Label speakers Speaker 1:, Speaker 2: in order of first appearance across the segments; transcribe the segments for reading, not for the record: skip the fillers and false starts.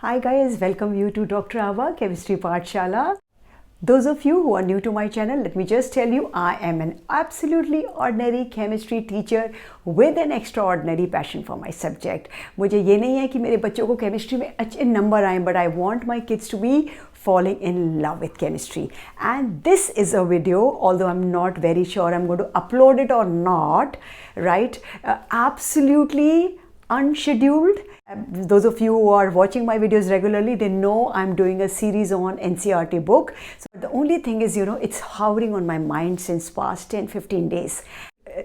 Speaker 1: Hi guys, welcome you to Dr. Ava Chemistry Pathshala. Those of you who are new to my channel, let me just tell you, I am an absolutely ordinary chemistry teacher with an extraordinary passion for my subject. मुझे ये नहीं है कि मेरे बच्चों को chemistry में अच्छे नंबर आएं, but I want my kids to be falling in love with chemistry. And this is a video, although I'm not very sure I'm going to upload it or not, right? Absolutely unscheduled. Those of you who are watching my videos regularly, they know I'm doing a series on NCERT book. So the only thing is, it's hovering on my mind since past 10-15 days.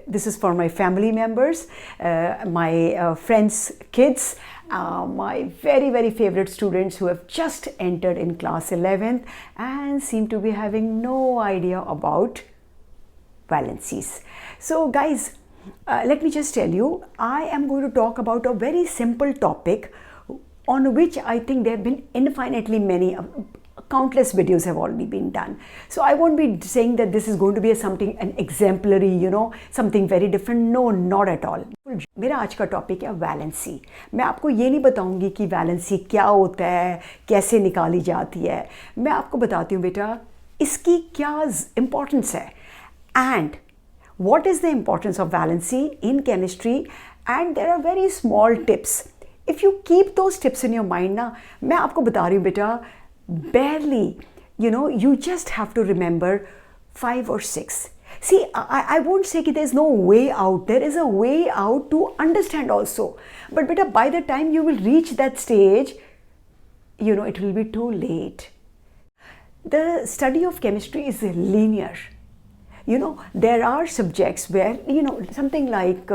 Speaker 1: This is for my family members, my friends' kids, my very, very favorite students who have just entered in class 11th and seem to be having no idea about valencies. So guys, let me just tell you, I am going to talk about a very simple topic on which I think there have been infinitely many, countless videos have already been done. So I won't be saying that this is going to be an exemplary, something very different. No, not at all. मेरा आज का topic है valency. मैं आपको ये नहीं बताऊंगी कि वैलेंसी क्या होता है, कैसे निकाली जाती है. मैं आपको बताती हूँ बेटा, इसकी क्या इम्पोर्टेंस है and what is the importance of valency in chemistry, and there are very small tips. If you keep those tips in your mind ना, मैं आपको बता रही हूँ बेटा, barely, you just have to remember 5 or 6. See, I won't say that there's no way out. There is a way out to understand also. But beta, by the time you will reach that stage, it will be too late. The study of chemistry is linear. There are subjects where, something like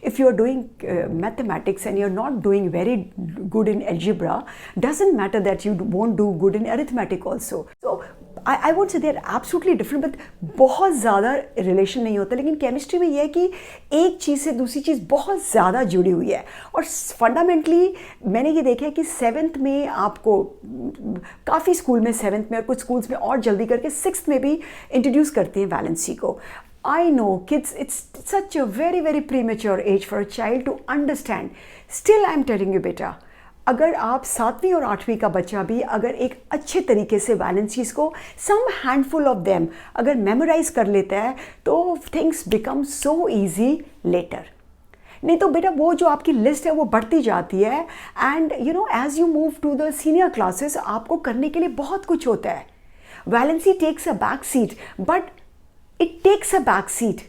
Speaker 1: if you're doing mathematics and you're not doing very good in algebra, doesn't matter that you won't do good in arithmetic also. So I won't say they're absolutely different, but बहुत ज़्यादा relation नहीं होता. लेकिन chemistry में यह है कि एक चीज़ से दूसरी चीज़ बहुत ज़्यादा जुड़ी हुई है. और फंडामेंटली मैंने ये देखा है कि 7th में आपको काफ़ी स्कूल में 7th में और कुछ स्कूल्स में और जल्दी करके 6th में भी इंट्रोड्यूस करते हैं वैलेंसी को. I know kids, it's such a very, very premature age for a child to understand. Still I'm telling you बेटा, अगर आप 7वीं और 8वीं का बच्चा भी अगर एक अच्छे तरीके से वैलेंसीज को सम हैंडफुल ऑफ देम अगर मेमोराइज कर लेता है तो things become so easy later. नहीं तो बेटा वो जो आपकी लिस्ट है वो बढ़ती जाती है and as you move to the senior classes आपको करने के लिए बहुत कुछ होता है. Valency takes a back seat, but it takes a back seat,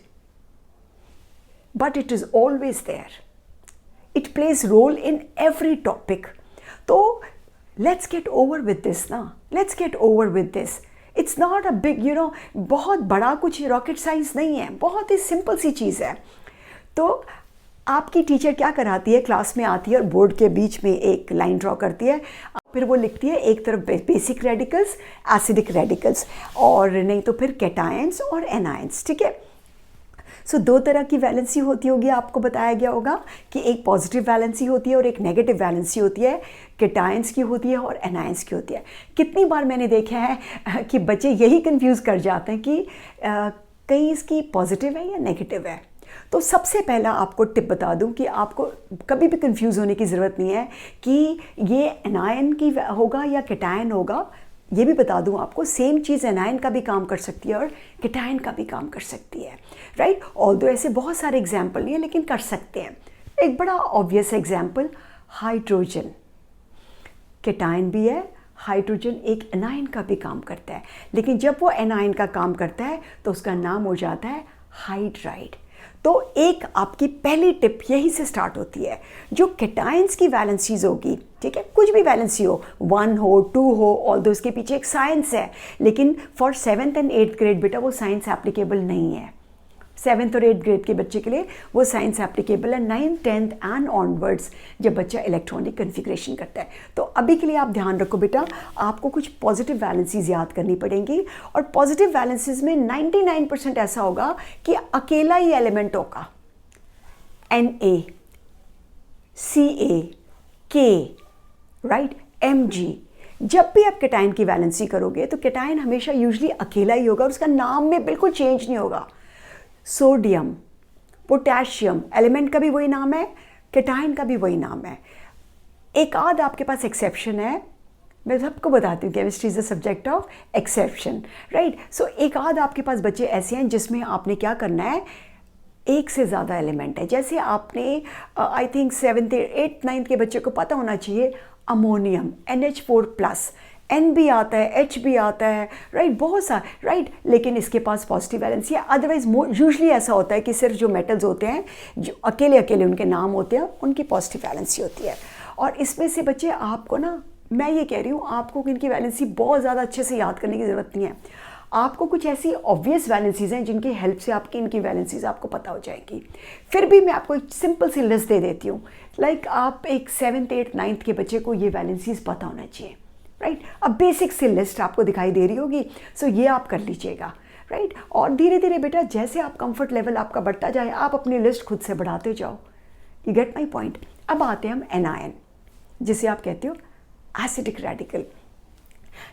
Speaker 1: but it is always there. It plays role in every topic. So let's get over with this now. Let's get over with this. It's not a big, बहुत बड़ा कुछ rocket science नहीं है, बहुत ही simple सी चीज़ है. तो आपकी teacher क्या कराती है, क्लास में आती है और बोर्ड के बीच में एक लाइन ड्रॉ करती है, फिर वो लिखती है एक तरफ बेसिक रेडिकल्स, एसिडिक रेडिकल्स, और नहीं तो फिर कैटायंस और एनायंस. ठीक है. सो 2 तरह की वैलेंसी होती होगी, आपको बताया गया होगा कि एक पॉजिटिव वैलेंसी होती है और एक नेगेटिव वैलेंसी होती है. कैटायंस की होती है और एनायंस की होती है. कितनी बार मैंने देखा है कि बच्चे यही कंफ्यूज कर जाते हैं कि कहीं इसकी पॉजिटिव है या नेगेटिव है. तो सबसे पहला आपको टिप बता दूं कि आपको कभी भी कंफ्यूज होने की ज़रूरत नहीं है कि ये एनायन की होगा या कैटायन होगा. ये भी बता दूं आपको, सेम चीज़ एनायन का भी काम कर सकती है और कैटायन का भी काम कर सकती है, राइट. ऑल्दो ऐसे बहुत सारे एग्जाम्पल नहीं है लेकिन कर सकते हैं. एक बड़ा ऑब्वियस एग्जाम्पल, हाइड्रोजन कैटायन भी है, हाइड्रोजन एक एनायन का भी काम करता है. लेकिन जब वो एनायन का काम करता है तो उसका नाम हो जाता है हाइड्राइड. तो एक आपकी पहली टिप यही से स्टार्ट होती है. जो कैटायंस की वैलेंसीज होगी, ठीक है, कुछ भी वैलेंसी हो, 1 हो 2 हो, ऑल्दो इसके पीछे एक साइंस है, लेकिन for 7th and 8th grade बेटा वो साइंस एप्लीकेबल नहीं है. 7th और 8th ग्रेड के बच्चे के लिए वो साइंस एप्लीकेबल है. 9th 10th एंड ऑनवर्ड्स जब बच्चा इलेक्ट्रॉनिक कन्फिग्रेशन करता है. तो अभी के लिए आप ध्यान रखो बेटा, आपको कुछ पॉजिटिव वैलेंसीज याद करनी पड़ेंगी. और पॉजिटिव वैलेंसीज में 99% ऐसा होगा कि अकेला ही एलिमेंट होगा. Na, Ca, K, right, Mg. जब भी आप कैटायन की वैलेंसी करोगे तो कैटायन हमेशा यूजली अकेला ही होगा और उसका नाम में बिल्कुल चेंज नहीं होगा. सोडियम, पोटेशियम, एलिमेंट का भी वही नाम है, कैटायन का भी वही नाम है. एक आध आपके पास एक्सेप्शन है, मैं सबको बताती हूँ chemistry is the subject of exception, right. So एक आध आपके पास बच्चे ऐसे हैं जिसमें आपने क्या करना है, एक से ज़्यादा एलिमेंट है। जैसे आपने I think 7th 8th 9th के बच्चे को पता होना चाहिए अमोनियम NH4+, N भी आता है, H भी आता है, राइट, बहुत सा, राइट, लेकिन इसके पास पॉजिटिव वैलेंसी है। अदरवाइज यूजली ऐसा होता है कि सिर्फ जो मेटल्स होते हैं जो अकेले अकेले उनके नाम होते हैं उनकी पॉजिटिव वैलेंसी होती है। और इसमें से बच्चे आपको ना, मैं ये कह रही हूँ आपको इनकी वैलेंसी बहुत ज़्यादा अच्छे से याद करने की ज़रूरत नहीं है। आपको कुछ ऐसी ऑब्वियस वैलेंसीज हैं जिनकी हेल्प से आपकी इनकी वैलेंसीज आपको पता हो जाएंगी। फिर भी मैं आपको एक सिंपल सी लिस्ट दे देती हूँ। लाइक आप एक 7th 8th 9th के बच्चे को ये वैलेंसीज पता होना चाहिए, राइट। अब बेसिक सी लिस्ट आपको दिखाई दे रही होगी, सो ये आप कर लीजिएगा, राइट। और धीरे धीरे बेटा जैसे आप कंफर्ट लेवल आपका बढ़ता जाए आप अपनी लिस्ट खुद से बढ़ाते जाओ। You get my point. अब आते हैं हम एनायन, जिसे आप कहते हो एसिडिक रेडिकल।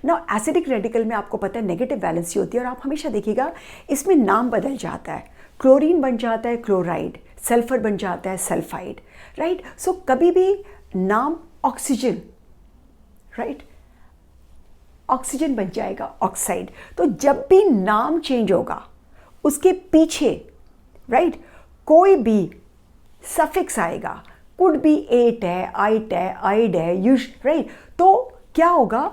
Speaker 1: ना एसिडिक रेडिकल में आपको पता है नेगेटिव वैलेंसी होती है, और आप हमेशा देखिएगा इसमें नाम बदल जाता है। क्लोरीन बन जाता है क्लोराइड, सल्फर बन जाता है सल्फाइड, राइट। सो कभी भी नाम ऑक्सीजन, राइट, ऑक्सीजन बन जाएगा ऑक्साइड। तो जब भी नाम चेंज होगा उसके पीछे, राइट, कोई भी सफिक्स आएगा, कुड बी एट है, आइट है, आइड है, यूज, राइट, तो क्या होगा,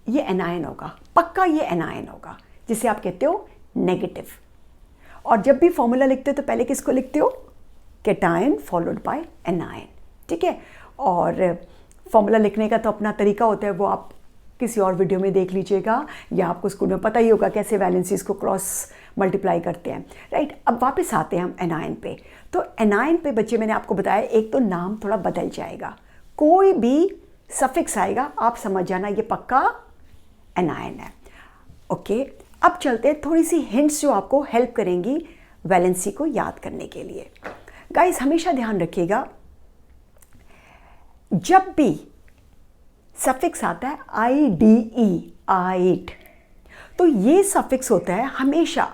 Speaker 1: ये एनायन होगा, पक्का ये एनायन होगा, जिसे आप कहते हो नेगेटिव। और जब भी फॉर्मूला लिखते हो तो पहले किसको लिखते हो, कैटायन फॉलोड बाय एनायन, ठीक है। और फॉर्मूला लिखने का तो अपना तरीका होता है, वो आप किसी और वीडियो में देख लीजिएगा, या आपको स्कूल में पता ही होगा कैसे वैलेंसीज को क्रॉस मल्टीप्लाई करते हैं, राइट। अब वापस आते हैं हम एनायन पे। तो एनायन पे बच्चे मैंने आपको बताया एक तो नाम थोड़ा बदल जाएगा, कोई भी सफिक्स आएगा आप समझ जाना ये पक्का एनायन है, ओके। अब चलते हैं थोड़ी सी हिंट्स जो आपको हेल्प करेंगी वैलेंसी को याद करने के लिए। गाइस हमेशा ध्यान रखिएगा जब भी सफिक्स आता है IDE, आइट, तो ये सफिक्स होता है हमेशा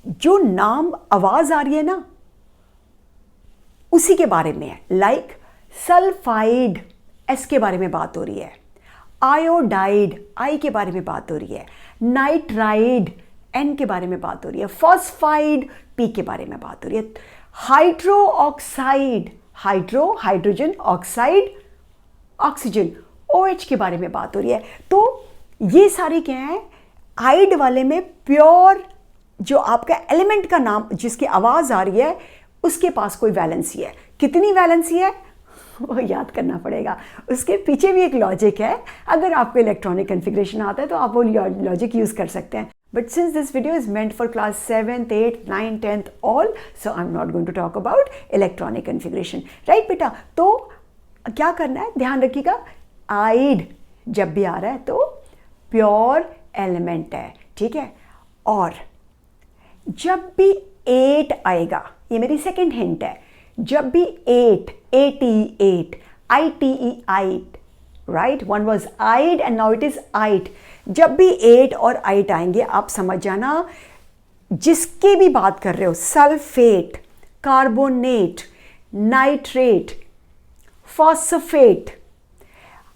Speaker 1: जो नाम आवाज आ रही है ना उसी के बारे में है। लाइक सल्फाइड, S के बारे में बात हो रही है, आयोडाइड, I के बारे में बात हो रही है, नाइट्राइड, N के बारे में बात हो रही है, फॉस्फाइड, P के बारे में बात हो रही है, hydro oxide, hydro, hydrogen, oxide, oxygen, OH के बारे में बात हो रही है। तो ये सारी क्या है, आइड वाले में प्योर जो आपका एलिमेंट का नाम जिसकी आवाज आ रही है उसके पास कोई वैलेंसी है। कितनी वैलेंसी है वो याद करना पड़ेगा, उसके पीछे भी एक लॉजिक है। अगर आपको इलेक्ट्रॉनिक कॉन्फ़िगरेशन आता है तो आप वो लॉजिक यूज कर सकते हैं। But since this video is meant for class 7th, 8th, 9th, 10th all, so I'm not going to talk about electronic configuration, right बेटा। तो क्या करना है, ध्यान रखिएगा, आइड जब भी आ रहा है तो प्योर एलिमेंट है, ठीक है। और जब भी 8 आएगा, ये मेरी सेकंड हिंट है, जब भी 8, ATE8, ITE, ite, right, one was ide and now it is ite, जब भी 8 और आइट आएंगे आप समझ जाना जिसकी भी बात कर रहे हो, सल्फेट, कार्बोनेट, नाइट्रेट, फॉस्फेट,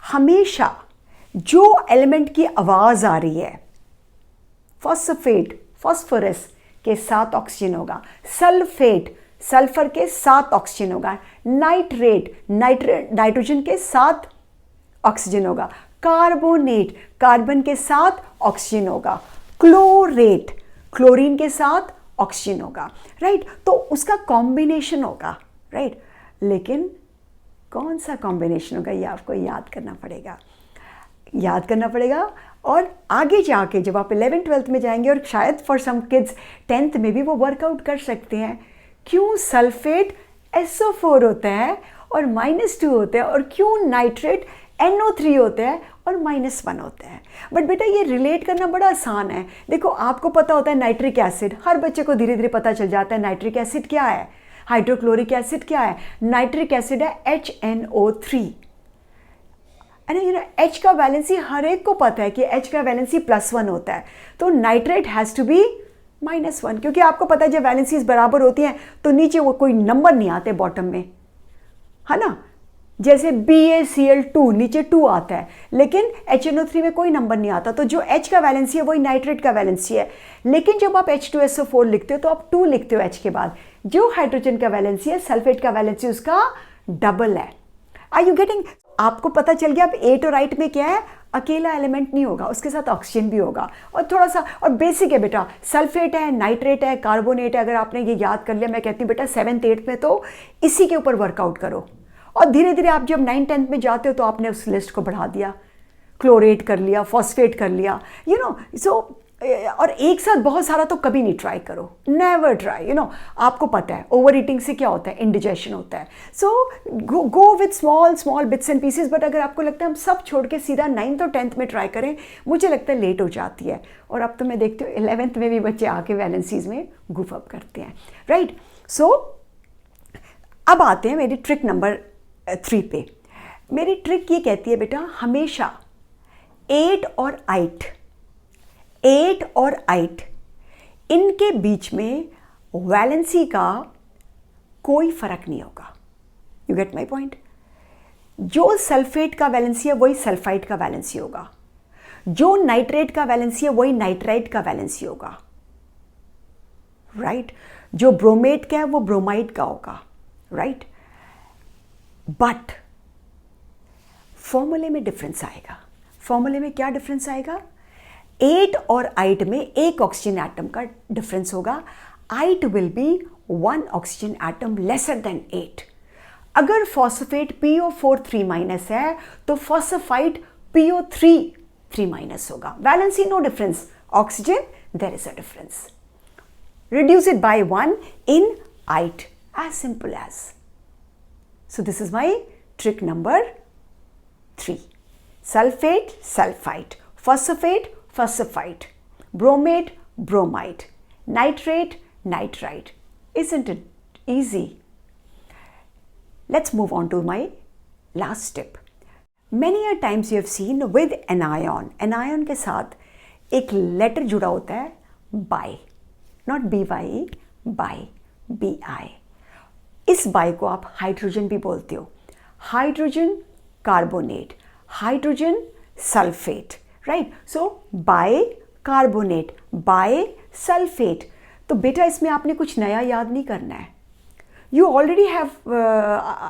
Speaker 1: हमेशा जो एलिमेंट की आवाज आ रही है, फॉस्फेट, फॉस्फोरस के साथ ऑक्सीजन होगा, सल्फेट, सल्फर के साथ ऑक्सीजन होगा, नाइट्रेट, नाइट्रोजन के साथ ऑक्सीजन होगा, कार्बोनेट, कार्बन के साथ ऑक्सीजन होगा, क्लोरेट, क्लोरीन के साथ ऑक्सीजन होगा, राइट। तो उसका कॉम्बिनेशन होगा, राइट। लेकिन कौन सा कॉम्बिनेशन होगा ये आपको याद करना पड़ेगा, याद करना पड़ेगा। और आगे जाके जब आप 11th 12th में जाएंगे, और शायद फॉर सम किड्स 10th में भी वो वर्कआउट कर सकते हैं, क्यों सल्फेट SO4 होता है और -2 होता है, और क्यों नाइट्रेट NO3 होता है और -1 होता है। बट बेटा ये रिलेट करना बड़ा आसान है। देखो आपको पता होता है नाइट्रिक एसिड, हर बच्चे को धीरे धीरे पता चल जाता है नाइट्रिक एसिड क्या है, हाइड्रोक्लोरिक एसिड क्या है, नाइट्रिक एसिड है HNO3। H का वैलेंसी हर एक को पता है कि H का वैलेंसी +1 होता है, तो नाइट्रेट हैज़ टू बी -1, क्योंकि आपको पता है जब वैलेंसीज बराबर होती हैं तो नीचे वो कोई नंबर नहीं आते बॉटम में, है ना। जैसे BaCl2 नीचे 2 आता है, लेकिन HNO3 में कोई नंबर नहीं आता, तो जो H का वैलेंसी है वही नाइट्रेट का वैलेंसी है। लेकिन जब आप H2SO4 लिखते हो तो आप 2 लिखते हो H के बाद। जो हाइड्रोजन का वैलेंसी है, सल्फेट का वैलेंसी उसका डबल है। Are you getting? आपको पता चल गया अब 8 और 8 में क्या है, अकेला एलिमेंट नहीं होगा, उसके साथ ऑक्सीजन भी होगा। और थोड़ा सा और बेसिक है बेटा, सल्फेट है, नाइट्रेट है, कार्बोनेट है। अगर आपने ये याद कर लिया, मैं कहती हूँ बेटा 7th 8th में तो इसी के ऊपर वर्कआउट करो। और धीरे धीरे आप जब 9th 10th में जाते हो तो आपने उस लिस्ट को बढ़ा दिया, क्लोरेट कर लिया, फॉस्फेट कर लिया, यू नो। सो और एक साथ बहुत सारा तो कभी नहीं ट्राई करो, नेवर ट्राई, यू नो। आपको पता है ओवर ईटिंग से क्या होता है, इंडिजेशन होता है। So go with small small bits and pieces. But अगर आपको लगता है हम सब छोड़ के सीधा 9th और 10th में ट्राई करें, मुझे लगता है लेट हो जाती है। और अब तो मैं देखती हूँ 11th में भी बच्चे आके वैलेंसीज में गुफ अप करते हैं, राइट। सो अब आते हैं मेरी ट्रिक नंबर 3 पे। मेरी ट्रिक ये कहती है बेटा, हमेशा 8 और 8 इनके बीच में वैलेंसी का कोई फर्क नहीं होगा। You get my point? जो सल्फेट का वैलेंसी है वही सल्फाइड का वैलेंसी होगा, जो नाइट्रेट का वैलेंसी है वही नाइट्राइट का वैलेंसी होगा, राइट। जो ब्रोमेट का है वो ब्रोमाइड का होगा, राइट। बट फॉर्मूले में डिफरेंस आएगा। फॉर्मूले में क्या डिफरेंस आएगा? 8 और 8 में एक ऑक्सीजन एटम का डिफरेंस होगा। 8 will be 1 oxygen atom lesser than 8। अगर फॉस्फेट PO4 3- है तो फॉस्फाइड PO3 3- होगा। Valency no difference, oxygen there is a difference. Reduce it by 1 in 8, as simple as. So this is my trick number 3. Sulfate, sulfite, phosphate, phosphite, bromate, bromide, nitrate, nitrite. Isn't it easy? Let's move on to my last tip. Many a times you have seen with anion. Anion के साथ एक letter जुड़ा होता है by. Not BY, by, BI। इस by को आप hydrogen भी बोलते हो। Hydrogen carbonate, hydrogen sulphate, right. So by carbonate, by sulphate. तो बेटा इसमें आपने कुछ नया याद नहीं करना है। You already have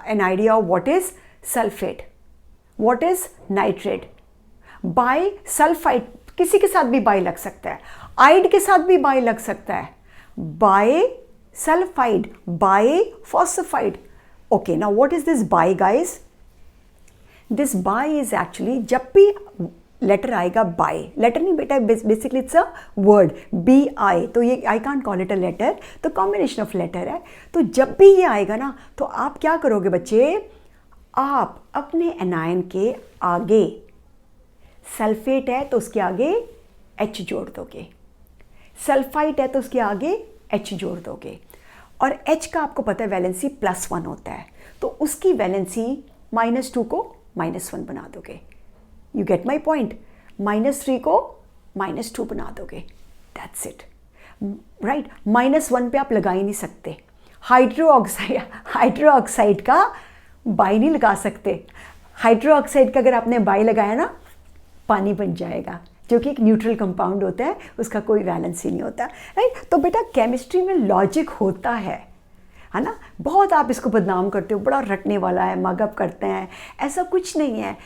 Speaker 1: an idea of what is sulphate, what is nitrate. By sulphide, किसी के साथ भी बाई लग सकता है, आइड के साथ भी बाई लग सकता है, bi sulphide, bi phosphide. Okay, now what is this bi guys? This bi is actually, जब भी लेटर आएगा बाई, लेटर नहीं बेटा, basically it's a word, BI। तो ये I can't call it a letter, तो कॉम्बिनेशन ऑफ लेटर है। तो जब भी ये आएगा ना, तो आप क्या करोगे बच्चे? आप अपने एनायन के आगे, सल्फेट है तो उसके आगे H जोड़ दोगे, सल्फाइट है तो उसके आगे H जोड़ दोगे। और H का आपको पता है वैलेंसी +1 होता है, तो उसकी वैलेंसी -2 को -1 बना दोगे। You get my point? -3 को -2 बना दोगे, दैट्स इट, राइट। -1 पे आप लगा ही नहीं सकते। हाइड्रोक्साइड का बाई नहीं लगा सकते। हाइड्रोक्साइड का अगर आपने बाई लगाया ना, पानी बन जाएगा, जो कि एक न्यूट्रल कंपाउंड होता है, उसका कोई वैलेंसी नहीं होता, राइट। तो बेटा केमिस्ट्री में लॉजिक होता है ना। बहुत आप इसको बदनाम करते हो, बड़ा रटने वाला है, मगअप करते हैं, ऐसा कुछ नहीं है।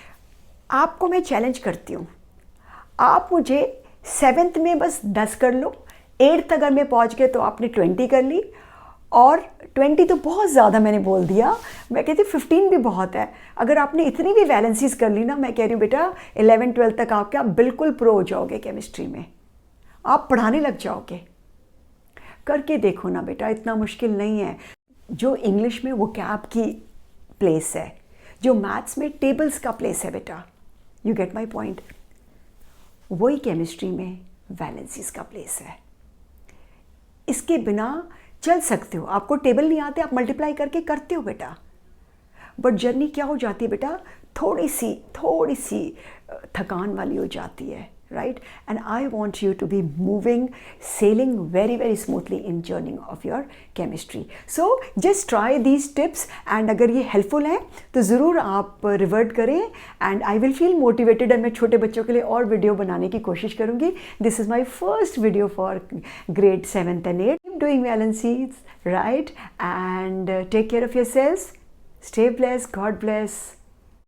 Speaker 1: आपको मैं चैलेंज करती हूँ, आप मुझे 7th में बस 10 कर लो, 8th अगर मैं पहुँच गए तो आपने 20 कर ली, और 20 तो बहुत ज़्यादा मैंने बोल दिया, मैं कहती हूँ 15 भी बहुत है। अगर आपने इतनी भी वैलेंसीज कर ली ना, मैं कह रही हूँ बेटा 11 12 तक आप बिल्कुल प्रो हो जाओगे केमिस्ट्री में, आप पढ़ाने लग जाओगे। करके देखो ना बेटा, इतना मुश्किल नहीं है। जो इंग्लिश में वोकैब की प्लेस है, जो मैथ्स में टेबल्स का प्लेस है बेटा, यू गेट माई पॉइंट, वही केमिस्ट्री में वैलेंसीज का प्लेस है। इसके बिना चल सकते हो, आपको टेबल नहीं आते, आप मल्टीप्लाई करके करते हो बेटा, बट जर्नी क्या हो जाती है बेटा, थोड़ी सी थकान वाली हो जाती है। right? And I want you to be moving, sailing very very smoothly in journey of your chemistry. So just try these tips, and अगर ये helpful है तो ज़रूर आप revert करें, and I will feel motivated, and मैं छोटे बच्चों के लिए और वीडियो बनाने की कोशिश करूँगी. This is my first video for grade 7th and 8th. Keep doing well and seeds, right? And take care of yourselves. Stay blessed. God bless.